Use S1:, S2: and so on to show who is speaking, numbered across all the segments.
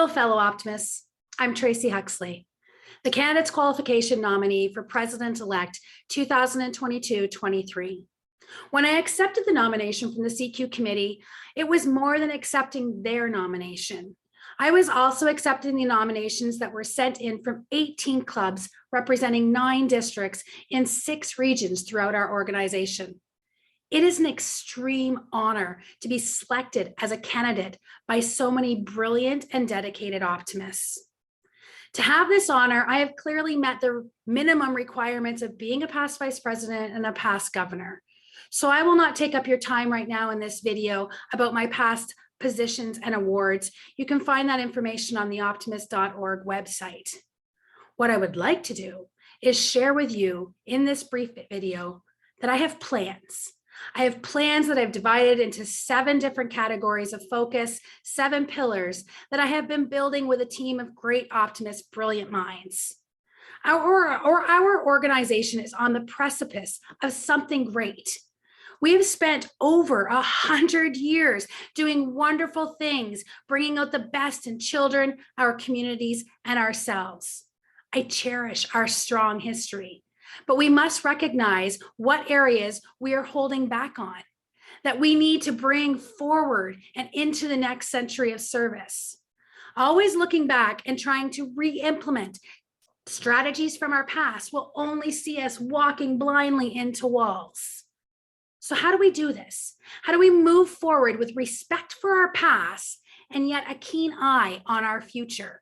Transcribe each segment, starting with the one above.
S1: Hello, fellow optimists. I'm Tracy Huxley, the candidate's qualification nominee for President-elect 2022-23. When I accepted the nomination from the CQ committee, it was more than accepting their nomination. I was also accepting the nominations that were sent in from 18 clubs representing 9 districts in 6 regions throughout our organization. It is an extreme honor to be selected as a candidate by so many brilliant and dedicated optimists. To have this honor, I have clearly met the minimum requirements of being a past vice president and a past governor. So I will not take up your time right now in this video about my past positions and awards. You can find that information on the optimist.org website. What I would like to do is share with you in this brief video that I have plans. I have plans that I've divided into 7 different categories of focus, 7 pillars that I have been building with a team of great optimists, brilliant minds. Our organization is on the precipice of something great. We have spent over 100 years doing wonderful things, bringing out the best in children, our communities, and ourselves. I cherish our strong history. But we must recognize what areas we are holding back on, that we need to bring forward and into the next century of service. Always looking back and trying to re-implement strategies from our past will only see us walking blindly into walls. So how do we do this? How do we move forward with respect for our past and yet a keen eye on our future?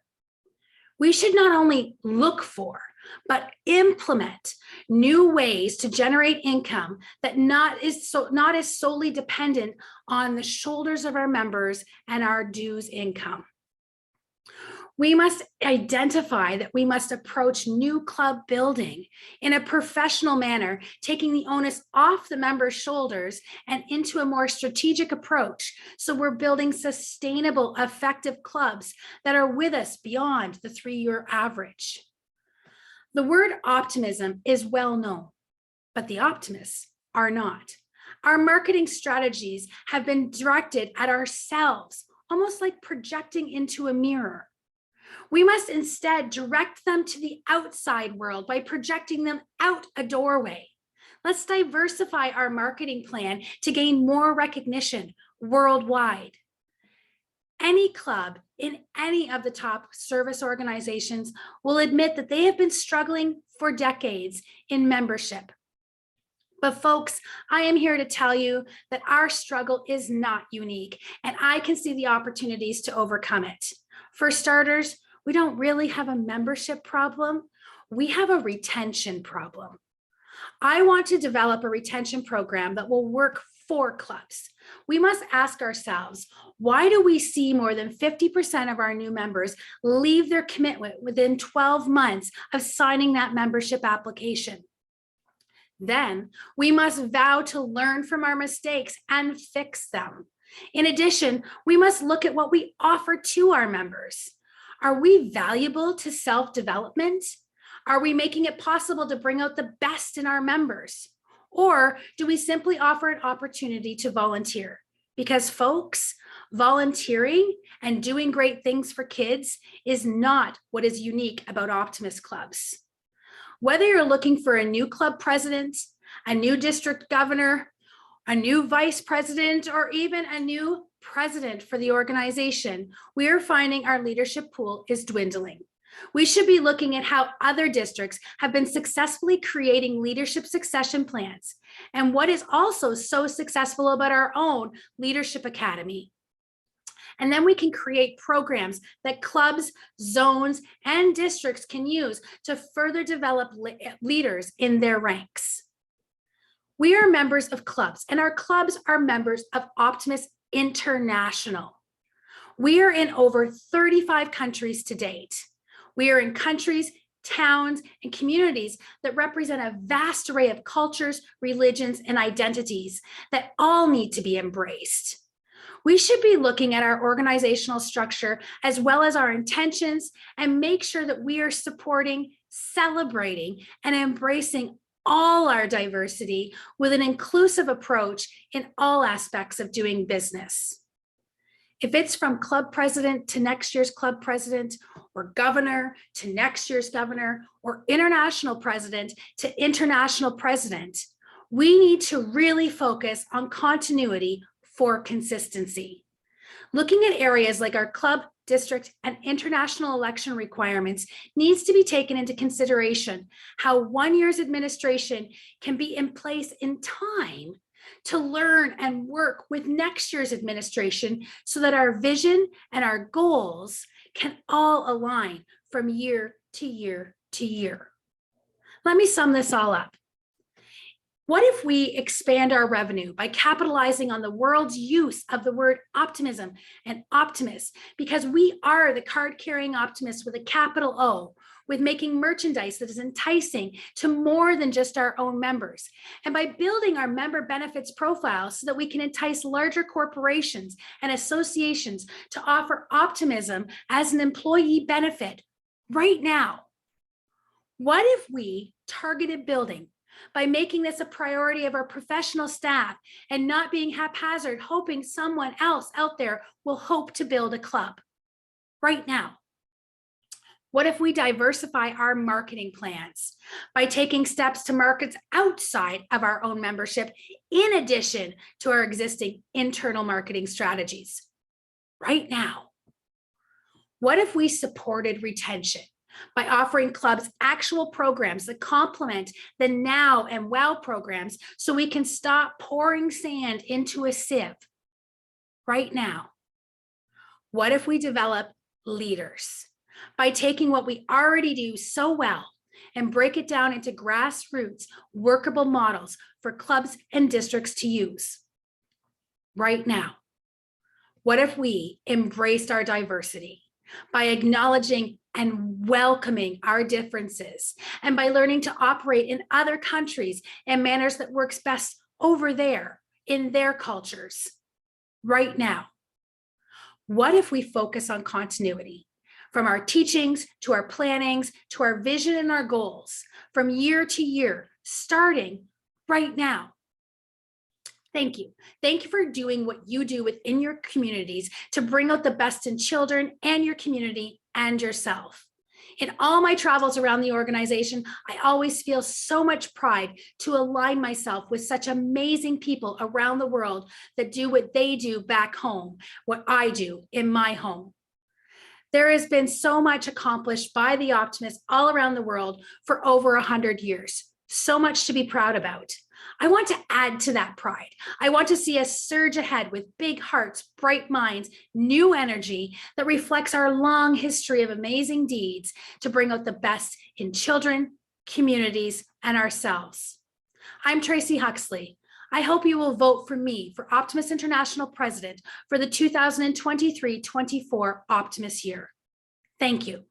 S1: We should not only look for, but implement new ways to generate income that not is solely dependent on the shoulders of our members and our dues income. We must identify that we must approach new club building in a professional manner, taking the onus off the members' shoulders and into a more strategic approach. So we're building sustainable, effective clubs that are with us beyond the 3-year average. The word optimism is well known, but the optimists are not. Our marketing strategies have been directed at ourselves, almost like projecting into a mirror. We must instead direct them to the outside world by projecting them out a doorway. Let's diversify our marketing plan to gain more recognition worldwide. Any club in any of the top service organizations will admit that they have been struggling for decades in membership. But folks, I am here to tell you that our struggle is not unique, and I can see the opportunities to overcome it. For starters, we don't really have a membership problem. We have a retention problem. I want to develop a retention program that will work for clubs. We must ask ourselves, why do we see more than 50% of our new members leave their commitment within 12 months of signing that membership application? Then we must vow to learn from our mistakes and fix them. In addition, we must look at what we offer to our members. Are we valuable to self-development? Are we making it possible to bring out the best in our members? Or do we simply offer an opportunity to volunteer? Because folks, volunteering and doing great things for kids is not what is unique about Optimist clubs. Whether you're looking for a new club president, a new district governor, a new vice president, or even a new president for the organization, we are finding our leadership pool is dwindling. We should be looking at how other districts have been successfully creating leadership succession plans and what is also so successful about our own leadership academy. And then we can create programs that clubs, zones, and districts can use to further develop leaders in their ranks. We are members of clubs, and our clubs are members of Optimist International. We are in over 35 countries to date. We are in countries, towns, and communities that represent a vast array of cultures, religions, and identities that all need to be embraced. We should be looking at our organizational structure as well as our intentions and make sure that we are supporting, celebrating, and embracing all our diversity with an inclusive approach in all aspects of doing business. If it's from club president to next year's club president, or governor to next year's governor, or international president to international president, we need to really focus on continuity for consistency. Looking at areas like our club, district, and international election requirements needs to be taken into consideration how 1 year's administration can be in place in time to learn and work with next year's administration so that our vision and our goals can all align from year to year to year. Let me sum this all up. What if we expand our revenue by capitalizing on the world's use of the word optimism and optimists, because we are the card-carrying optimists with a capital O, with making merchandise that is enticing to more than just our own members, and by building our member benefits profile so that we can entice larger corporations and associations to offer optimism as an employee benefit right now. What if we targeted building by making this a priority of our professional staff and not being haphazard, hoping someone else out there will hope to build a club right now? What if we diversify our marketing plans by taking steps to markets outside of our own membership, in addition to our existing internal marketing strategies right now? What if we supported retention by offering clubs actual programs that complement the now and wow programs so we can stop pouring sand into a sieve right now? What if we develop leaders by taking what we already do so well and break it down into grassroots workable models for clubs and districts to use right now? What if we embraced our diversity by acknowledging and welcoming our differences, and by learning to operate in other countries in manners that works best over there in their cultures right now? What if we focus on continuity from our teachings to our plannings to our vision and our goals from year to year, starting right now? Thank you. Thank you for doing what you do within your communities to bring out the best in children and your community and yourself. In all my travels around the organization, I always feel so much pride to align myself with such amazing people around the world that do what they do back home, what I do in my home. There has been so much accomplished by the optimists all around the world for over 100 years. So much to be proud about. I want to add to that pride. I want to see us surge ahead with big hearts, bright minds, new energy that reflects our long history of amazing deeds to bring out the best in children, communities, and ourselves. I'm Tracy Huxley. I hope you will vote for me for Optimist International President for the 2023-24 Optimist year. Thank you.